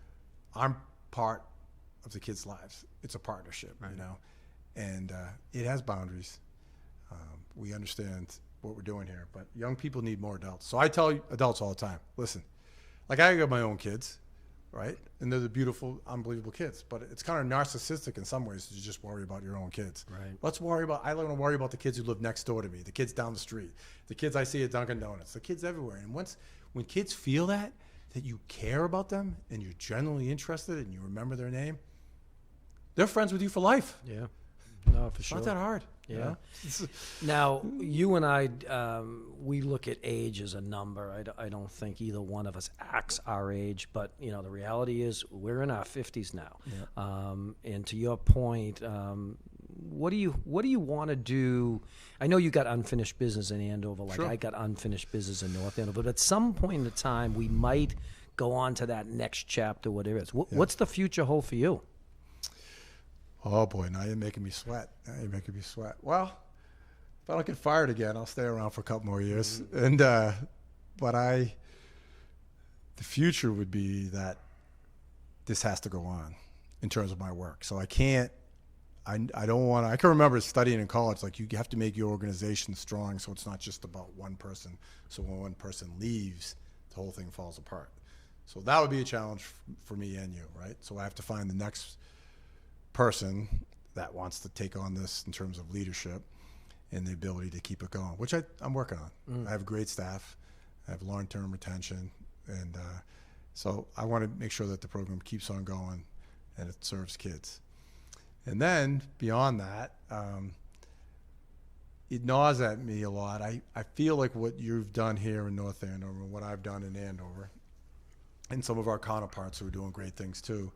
I'm part of the kids' lives. It's a partnership, and it has boundaries. We understand what we're doing here, but young people need more adults. So I tell adults all the time, listen, like I got my own kids, right? And they're the beautiful, unbelievable kids, but it's kind of narcissistic in some ways to just worry about your own kids. Right. I want to worry about the kids who live next door to me, the kids down the street, the kids I see at Dunkin' Donuts, the kids everywhere. And when kids feel that you care about them and you're genuinely interested and you remember their name, they're friends with you for life. Yeah. No, for sure. Not that hard. Yeah. Now, you and I, we look at age as a number. I don't think either one of us acts our age, but the reality is we're in our 50s now. Yeah. And to your point, what do you want to do? I know you got unfinished business in Andover, like I got unfinished business in North Andover. But at some point in the time, we might go on to that next chapter, whatever it is. What's the future hold for you? Oh, boy, now you're making me sweat. Well, if I don't get fired again, I'll stay around for a couple more years. And but the future would be that this has to go on in terms of my work. So I can't, I don't want to, I can remember studying in college, like you have to make your organization strong so it's not just about one person. So when one person leaves, the whole thing falls apart. So that would be a challenge for me and you, right? So I have to find the next person that wants to take on this in terms of leadership and the ability to keep it going, which I'm working on. I have a great staff. I have long-term retention. And so I want to make sure that the program keeps on going and it serves kids. And then beyond that, it gnaws at me a lot. I feel like what you've done here in North Andover and what I've done in Andover and some of our counterparts who are doing great things too,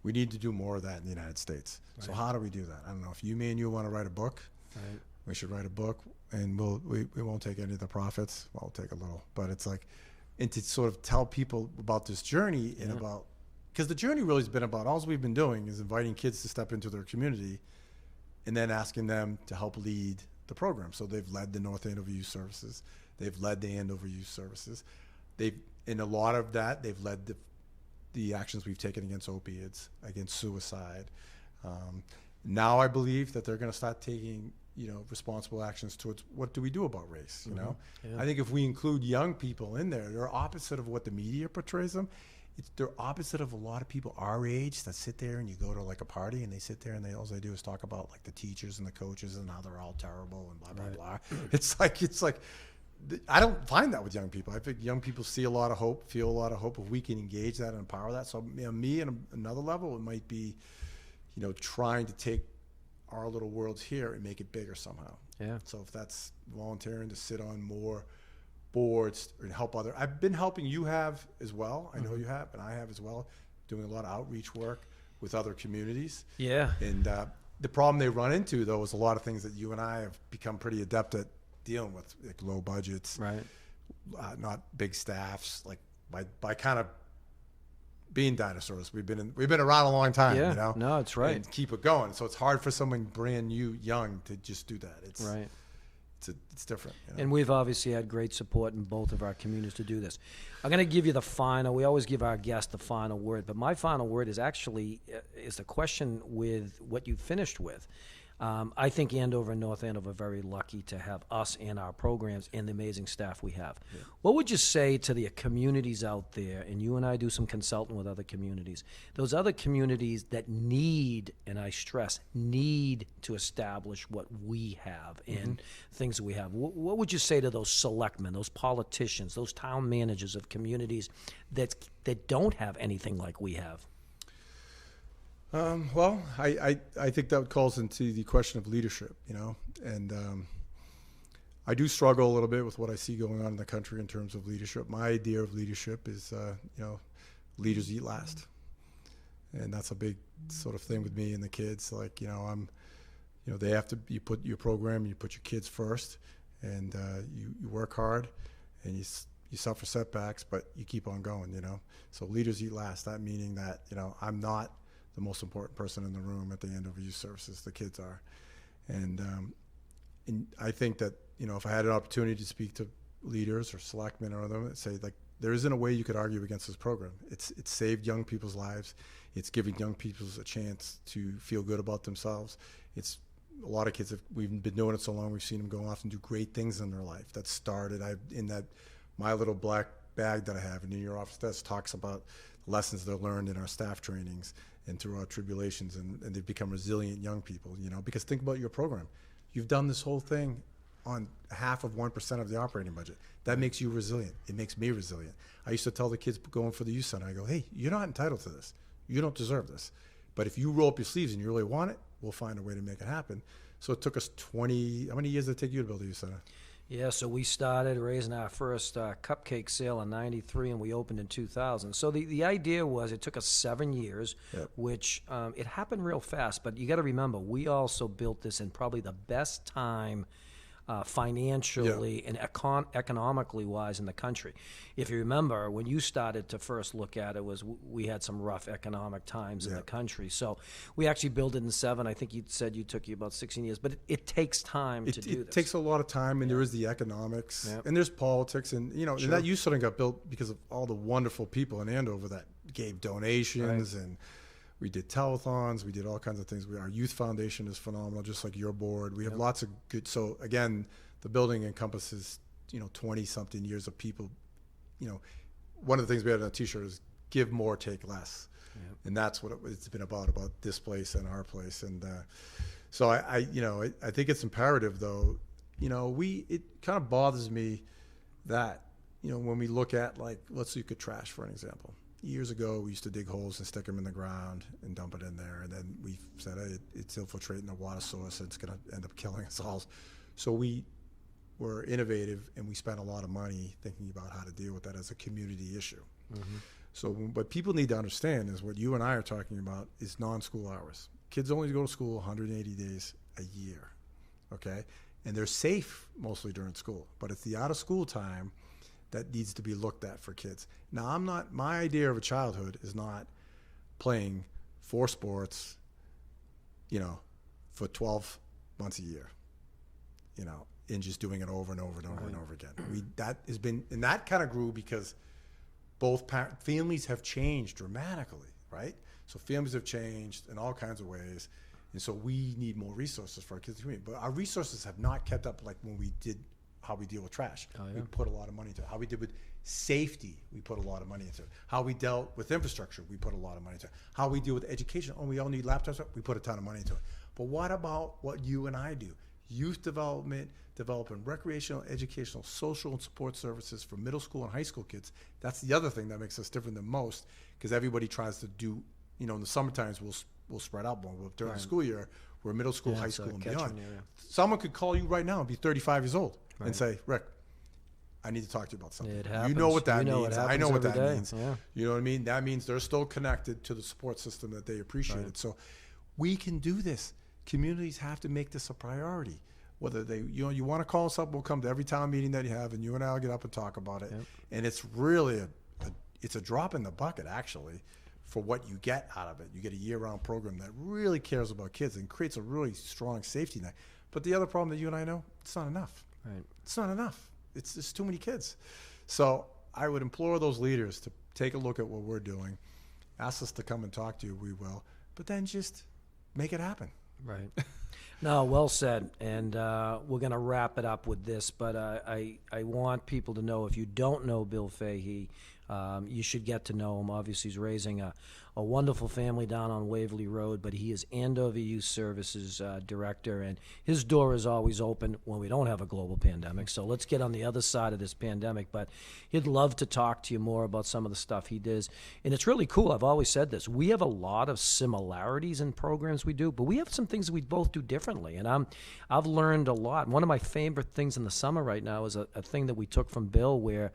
we need to do more of that in the United States. Right. So how do we do that? I don't know. If me and you want to write a book, right, we should write a book, and we won't take any of the profits. Well, we'll take a little, but it's like, and to sort of tell people about this journey and about, because the journey really has been about, all we've been doing is inviting kids to step into their community and then asking them to help lead the program. So they've led the North Andover Youth Services. They've led the Andover Youth Services. In a lot of that, they've led the actions we've taken against opiates, against suicide. Now I believe that they're going to start taking, responsible actions towards what do we do about race, Yeah. I think if we include young people in there, they're opposite of what the media portrays them. they're opposite of a lot of people our age that sit there and you go to like a party and they sit there and all they do is talk about like the teachers and the coaches and how they're all terrible and blah, blah, blah. It's like, I don't find that with young people. I think young people see a lot of hope, feel a lot of hope if we can engage that and empower that. So me and another level, it might be, trying to take our little worlds here and make it bigger somehow. Yeah. So if that's volunteering to sit on more boards and help other, I've been helping you have as well. I know you have, and I have as well, doing a lot of outreach work with other communities. Yeah. And the problem they run into though is a lot of things that you and I have become pretty adept at dealing with, like low budgets, right? Not big staffs, like by kind of being dinosaurs. We've been around a long time. Yeah, no, it's right. And keep it going. So it's hard for someone brand new, young, to just do that. It's right. It's different. And we've obviously had great support in both of our communities to do this. I'm going to give you the final. We always give our guests the final word, but my final word is actually is the question with what you finished with. I think Andover and North Andover are very lucky to have us and our programs and the amazing staff we have. Yeah. What would you say to the communities out there, and you and I do some consulting with other communities, those other communities that need, and I stress, need to establish what we have and things that we have? What would you say to those selectmen, those politicians, those town managers of communities that don't have anything like we have? Well, I think that calls into the question of leadership, and I do struggle a little bit with what I see going on in the country in terms of leadership. My idea of leadership is, leaders eat last, and that's a big sort of thing with me and the kids. Like, they have to. You put your program, you put your kids first, and you work hard, and you suffer setbacks, but you keep on going. So leaders eat last. That meaning that I'm not the most important person in the room at the end of youth services. The kids are. And I think that, if I had an opportunity to speak to leaders or selectmen or them, say, like, there isn't a way you could argue against this program. It's saved young people's lives. It's giving young people a chance to feel good about themselves. It's a lot of kids, we've been doing it so long, we've seen them go off and do great things in their life. That started, in that my little black bag that I have in your office desk talks about lessons they're learned in our staff trainings and through our tribulations, and they've become resilient young people, because think about your program. You've done this whole thing on half of 1% of the operating budget. That makes you resilient. It makes me resilient. I used to tell the kids going for the youth center, I go, hey, you're not entitled to this. You don't deserve this. But if you roll up your sleeves and you really want it, we'll find a way to make it happen. So it took us how many years did it take you to build a youth center? Yeah, so we started raising our first cupcake sale in '93, and we opened in 2000. So the idea was it took us 7 years, which it happened real fast. But you got to remember, we also built this in probably the best time financially and economically wise in the country. If you remember, when you started to first look at it, we had some rough economic times in the country. So we actually built it in 7. I think you said you took you about 16 years, but it takes time to do this. It takes a lot of time, and there is the economics, and there's politics, and and that youth center got built because of all the wonderful people in Andover that gave donations and. We did telethons. We did all kinds of things. Our youth foundation is phenomenal, just like your board. We have lots of good. So again, the building encompasses 20-something years of people. One of the things we had on a T-shirt is "Give more, take less," and that's what it's been about this place and our place. And so I think it's imperative, though. It kind of bothers me that when we look at, like, let's look at trash for an example. Years ago, we used to dig holes and stick them in the ground and dump it in there. And then we said, hey, it's infiltrating the water source and it's going to end up killing us all. So we were innovative, and we spent a lot of money thinking about how to deal with that as a community issue. Mm-hmm. So what people need to understand is what you and I are talking about is non-school hours. Kids only go to school 180 days a year, okay? And they're safe mostly during school, but it's the out-of-school time that needs to be looked at for kids. Now, my idea of a childhood is not playing 4 sports, for 12 months a year, and just doing it over and over and over and over again. That kind of grew because both families have changed dramatically, right? So families have changed in all kinds of ways. And so we need more resources for our kids' community. But our resources have not kept up like when we did how we deal with trash. Oh, yeah. We put a lot of money into it. How we did with safety, we put a lot of money into it. How we dealt with infrastructure, we put a lot of money into it. How we deal with education, we all need laptops, we put a ton of money into it. But what about what you and I do? Youth development, developing recreational, educational, social, and support services for middle school and high school kids. That's the other thing that makes us different than most, because everybody tries to do, in the summer times we'll spread out more. But during the school year, we're middle school, high school, and beyond. Someone could call you right now and be 35 years old and say, Rick, I need to talk to you about something. It happens. You know what that means. I know what that day. means. Yeah. You know what I mean? That means they're still connected to the support system that they appreciated. Right. So we can do this. Communities have to make this a priority. Whether they, you want to call us up, we'll come to every town meeting that you have, and you and I will get up and talk about it. Yep. And it's really it's a drop in the bucket, actually, for what you get out of it. You get a year-round program that really cares about kids and creates a really strong safety net. But the other problem that you and I know, it's not enough. Right. It's not enough. It's just too many kids. So I would implore those leaders to take a look at what we're doing, ask us to come and talk to you, we will, but then just make it happen. Right. No, well said. And we're going to wrap it up with this, but I want people to know, if you don't know Bill Fahey, you should get to know him. Obviously, he's raising a wonderful family down on Waverly Road, but he is Andover Youth Services Director, and his door is always open when we don't have a global pandemic. So let's get on the other side of this pandemic, but he'd love to talk to you more about some of the stuff he does. And it's really cool. I've always said this. We have a lot of similarities in programs we do, but we have some things that we both do differently, and I've learned a lot. One of my favorite things in the summer right now is a thing that we took from Bill, where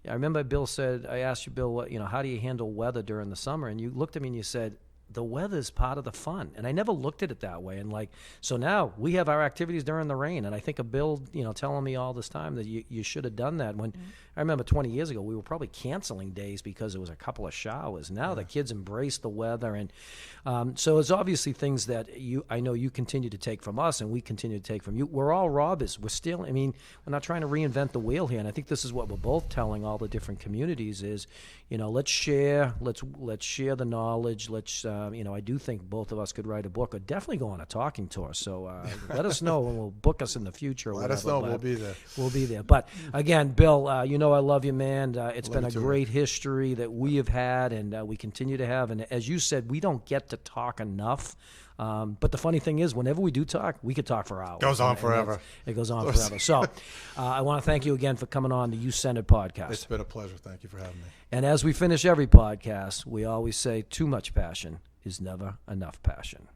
I remember Bill said, I asked you, Bill, how do you handle weather during the summer? And you looked at me and you said, the weather's part of the fun. And I never looked at it that way. And so now we have our activities during the rain. And I think of Bill, telling me all this time that you should have done that. When I remember 20 years ago, we were probably canceling days because it was a couple of showers. Now the kids embrace the weather. And so it's obviously things that I know you continue to take from us and we continue to take from you. We're all robbers. We're still, we're not trying to reinvent the wheel here. And I think this is what we're both telling all the different communities is, let's share the knowledge. Let's, I do think both of us could write a book or definitely go on a talking tour. So let us know and we'll book us in the future. Let us know. We'll be there. We'll be there. But again, Bill, I love you, man. It's been a too. great history that we have had and we continue to have. And as you said, we don't get to talk enough. But the funny thing is, whenever we do talk, we could talk for hours. Goes on forever. It goes on forever. So I want to thank you again for coming on the Youth-Centered Podcast. It's been a pleasure. Thank you for having me. And as we finish every podcast, we always say too much passion is never enough passion.